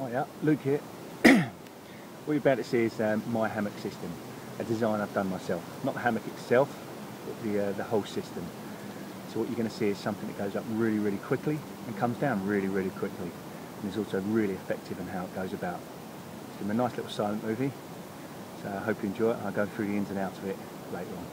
Hiya, Luke here. What you're about to see is my hammock system, a design I've done myself. Not the hammock itself, but the whole system. So what you're going to see is something that goes up really, really quickly and comes down really, really quickly. And is also really effective in how it goes about. It's a nice little silent movie, so I hope you enjoy it. I'll go through the ins and outs of it later on.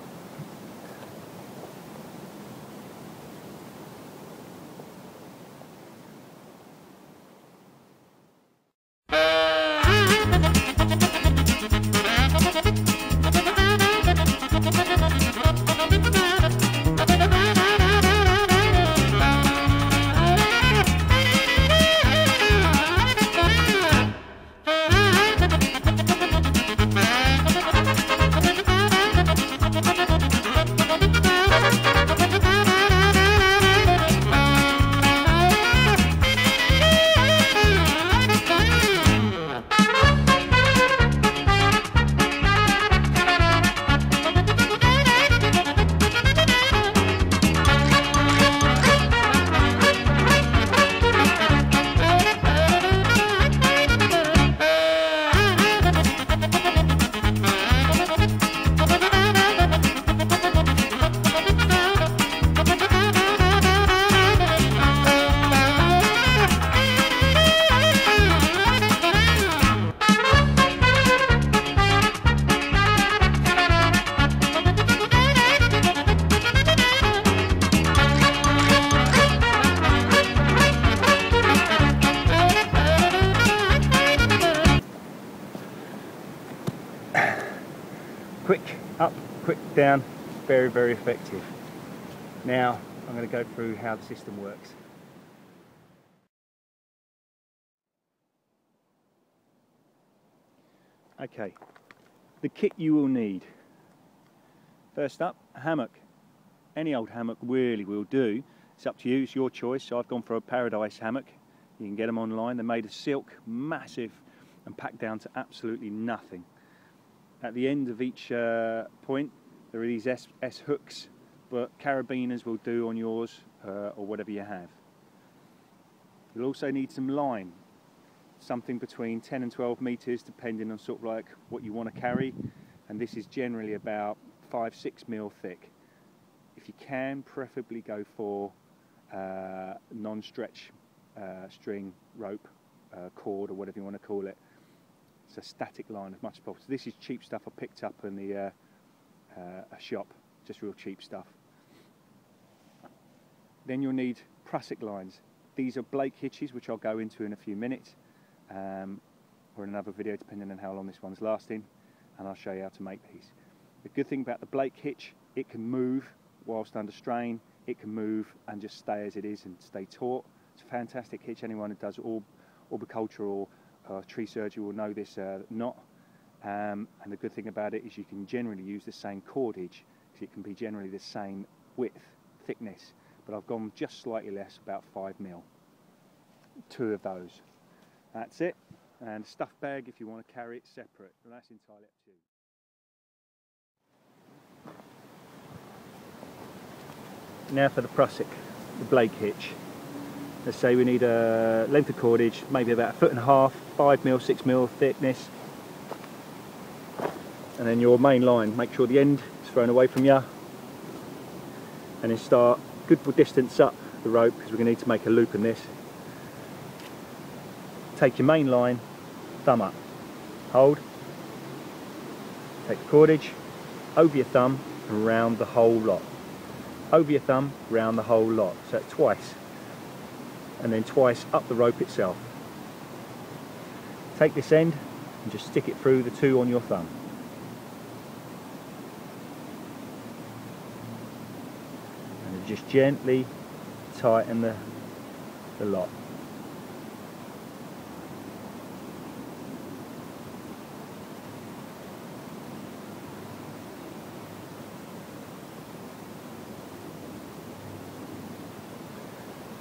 Quick up, quick down, very, very effective. Now I'm going to go through how the system works. Okay, the kit you will need. First up, a hammock. Any old hammock really will do. It's up to you, it's your choice. So I've gone for a Paradise hammock. You can get them online. They're made of silk, massive, and packed down to absolutely nothing. At the end of each point there are these S hooks, but carabiners will do on yours or whatever you have. You'll also need some line, something between 10 and 12 meters depending on sort of like what you want to carry, and this is generally about 5-6 mil thick. If you can, preferably go for non-stretch string, rope, cord, or whatever you want to call it. It's a static line as much as possible. So this is cheap stuff I picked up in the a shop, just real cheap stuff. Then you'll need prussic lines. These are Blake hitches, which I'll go into in a few minutes, or in another video depending on how long this one's lasting, and I'll show you how to make these. The good thing about the Blake hitch, it can move whilst under strain, it can move and just stay as it is and stay taut. It's a fantastic hitch. Anyone who does orbiculture or tree surgery will know this knot, and the good thing about it is you can generally use the same cordage, because it can be generally the same width, thickness, but I've gone just slightly less, about 5 mil. 2 of those. That's it. And a stuff bag if you want to carry it separate, and that's entirely up to you. Now for the prussic, the Blake hitch. Let's say we need a length of cordage, maybe about 1.5 feet, 5 mil, 6 mil thickness. And then your main line, make sure the end is thrown away from you. And then start good distance up the rope, because we're going to need to make a loop in this. Take your main line, thumb up, hold. Take the cordage, over your thumb and round the whole lot. Over your thumb, round the whole lot. So that's twice. And then twice up the rope itself. Take this end and just stick it through the 2 on your thumb. And just gently tighten the lot.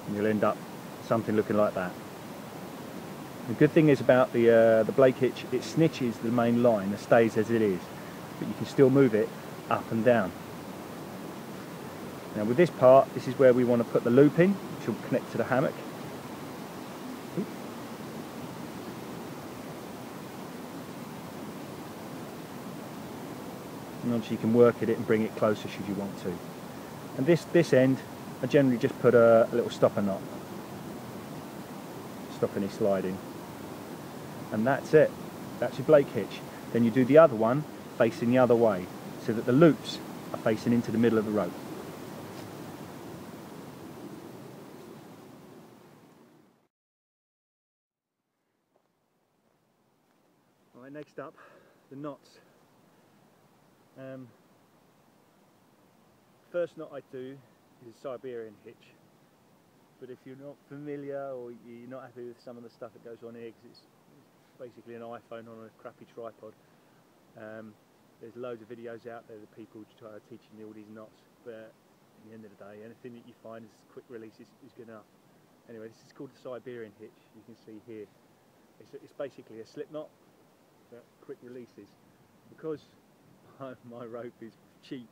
And you'll end up something looking like that. The good thing is about the Blake hitch, it snitches the main line and stays as it is, but you can still move it up and down. Now with this part, this is where we want to put the loop in, which will connect to the hammock. and obviously you can work at it and bring it closer should you want to. And this end, I generally just put a little stopper knot, stop any sliding, and that's it. That's your Blake hitch. Then you do the other one facing the other way, so that the loops are facing into the middle of the rope. Right, next up, the knots. First knot I do is a Siberian hitch, but if you're not familiar or you're not happy with some of the stuff that goes on here, because it's basically an iPhone on a crappy tripod, there's loads of videos out there that people try teaching you all these knots, but at the end of the day, anything that you find is quick release is good enough. Anyway, this is called the Siberian hitch. You can see here, it's basically a slip knot that quick releases. Because my rope is cheap,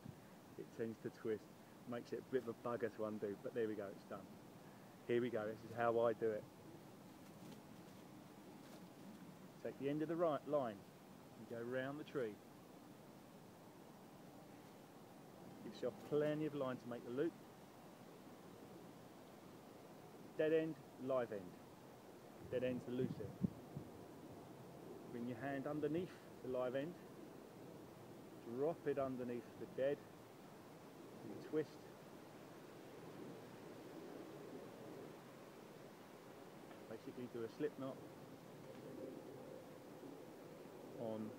it tends to twist, makes it a bit of a bugger to undo, but there we go, it's done. Here we go, this is how I do it. Take the end of the right line and go round the tree. Give yourself plenty of line to make the loop. Dead end, live end. Dead end's the loose end. Bring your hand underneath the live end. Drop it underneath the dead. You twist. Basically do a slip knot on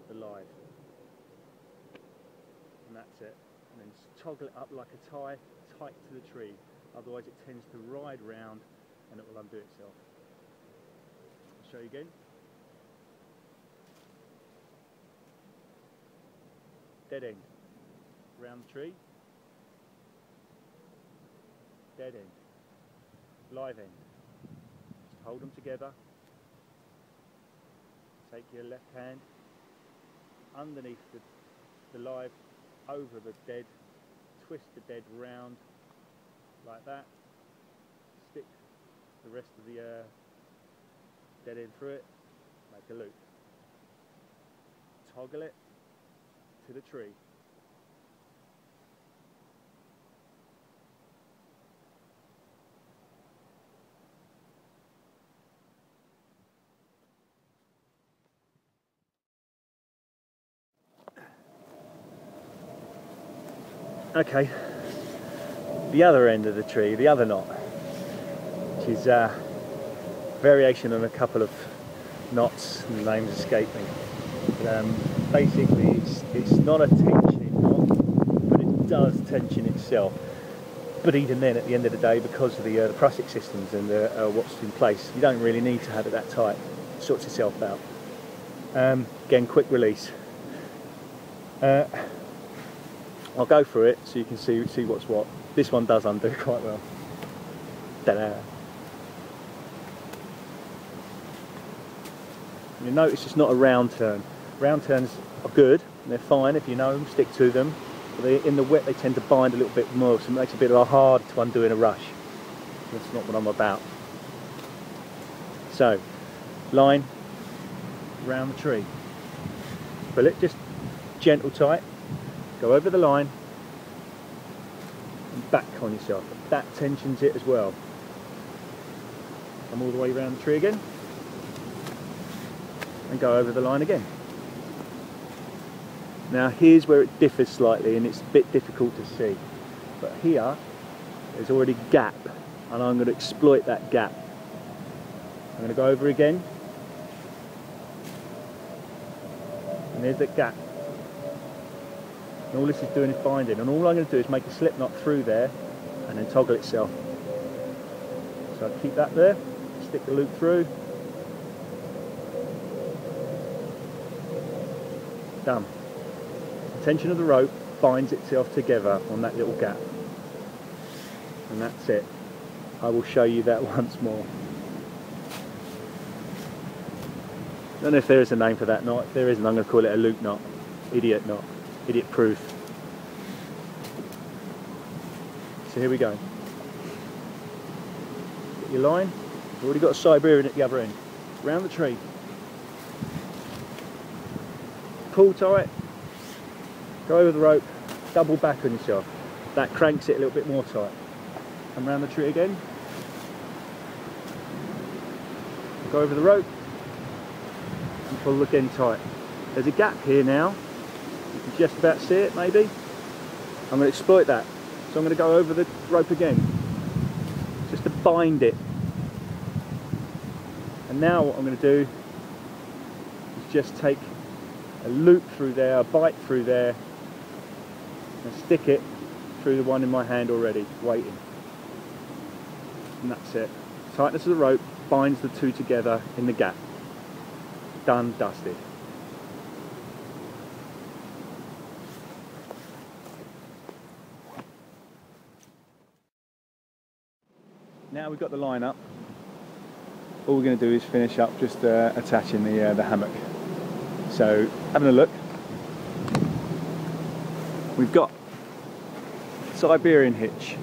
the live. And that's it. And then toggle it up like a tie, tight to the tree. Otherwise it tends to ride round and it will undo itself. I'll show you again. Dead end. Round the tree. Dead end. Live end. Just hold them together. Take your left hand underneath the live, over the dead, twist the dead round like that, stick the rest of the dead end through it, make a loop, toggle it to the tree. Okay, the other end of the tree, the other knot, which is a variation on a couple of knots, the names escape me. But basically it's not a tensioning knot, but it does tension itself. But even then, at the end of the day, because of the prussiks systems and what's in place, you don't really need to have it that tight. It sorts itself out. Again, quick release. I'll go through it so you can see what's what. This one does undo quite well. Ta-da! You notice it's not a round turn. Round turns are good, and they're fine if you know them, stick to them. But in the wet they tend to bind a little bit more, so it makes it a bit hard to undo in a rush. That's not what I'm about. So, line, round the tree. Pull it, just gentle tight. Go over the line and back on yourself. That tensions it as well. Come all the way around the tree again and go over the line again. Now here's where it differs slightly and it's a bit difficult to see. But here there's already a gap and I'm going to exploit that gap. I'm going to go over again and there's that gap. And all this is doing is binding, and all I'm going to do is make a slip knot through there and then toggle itself. So I keep that there, stick the loop through, done. The tension of the rope binds itself together on that little gap, and that's it. I will show you that once more. I don't know if there is a name for that knot. If there isn't, I'm going to call it a loop knot, idiot knot. Idiot proof. So here we go. Get your line. You've already got a Siberian at the other end. Round the tree. Pull tight. Go over the rope, double back on yourself. That cranks it a little bit more tight. Come around the tree again. Go over the rope and pull again tight. There's a gap here now. You can just about see it maybe. I'm going to exploit that. So I'm going to go over the rope again, just to bind it. And now what I'm going to do is just take a loop through there, a bite through there, and stick it through the one in my hand already, waiting. And that's it. Tightness of the rope binds the two together in the gap. Done, dusted. Now we've got the line up, all we're going to do is finish up just attaching the hammock. So having a look, we've got Siberian hitch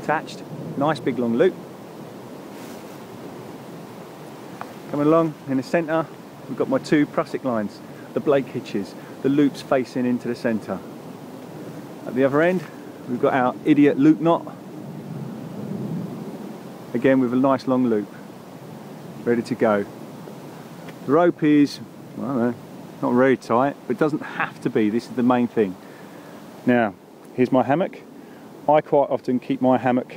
attached, nice big long loop. Coming along in the centre, we've got my two prussiks lines, the Blake hitches, the loops facing into the centre. At the other end, we've got our idiot loop knot, again with a nice long loop, ready to go. The rope is, I don't know, not very tight, but it doesn't have to be. This is the main thing. Now, here's my hammock. I quite often keep my hammock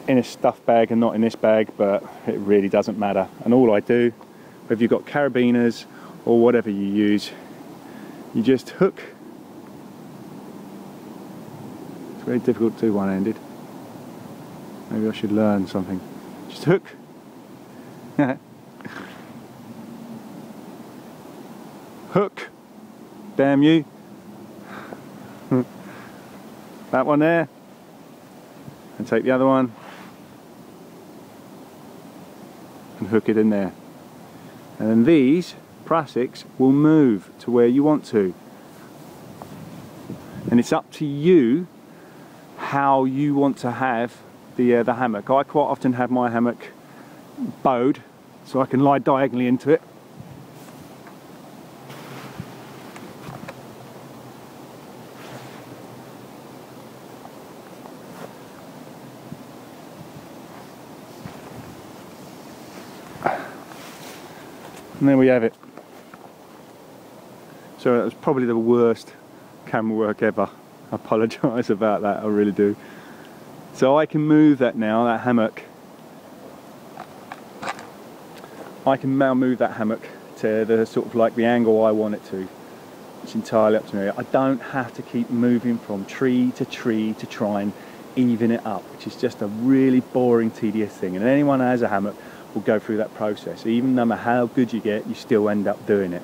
in a stuff bag and not in this bag, but it really doesn't matter. And all I do, whether you've got carabiners or whatever you use, you just hook. It's very difficult to do one-handed. Maybe I should learn something. Just hook. Hook. Damn you. That one there. And take the other one. And hook it in there. And then these prussiks will move to where you want to. And it's up to you how you want to have the hammock. I quite often have my hammock bowed so I can lie diagonally into it. And there we have it. So that was probably the worst camera work ever. I apologise about that, I really do. So I can move that now, that hammock. I can now move that hammock to the sort of like the angle I want it to. It's entirely up to me. I don't have to keep moving from tree to try and even it up, which is just a really boring, tedious thing. And anyone who has a hammock will go through that process. Even no matter how good you get, you still end up doing it.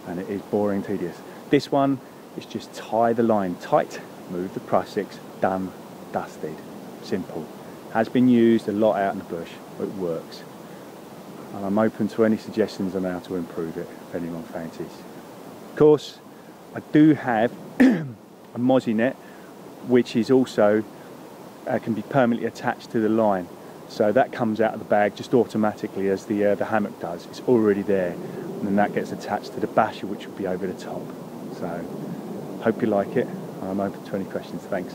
And it is boring, tedious. This one is just tie the line tight, move the prussiks, done, dusted. Simple. Has been used a lot out in the bush, but it works. And I'm open to any suggestions on how to improve it, if anyone fancies. Of course, I do have a mozzie net, which is also can be permanently attached to the line. So that comes out of the bag just automatically as the hammock does. It's already there, and then that gets attached to the basher, which will be over the top. So, hope you like it. I'm open to any questions. Thanks.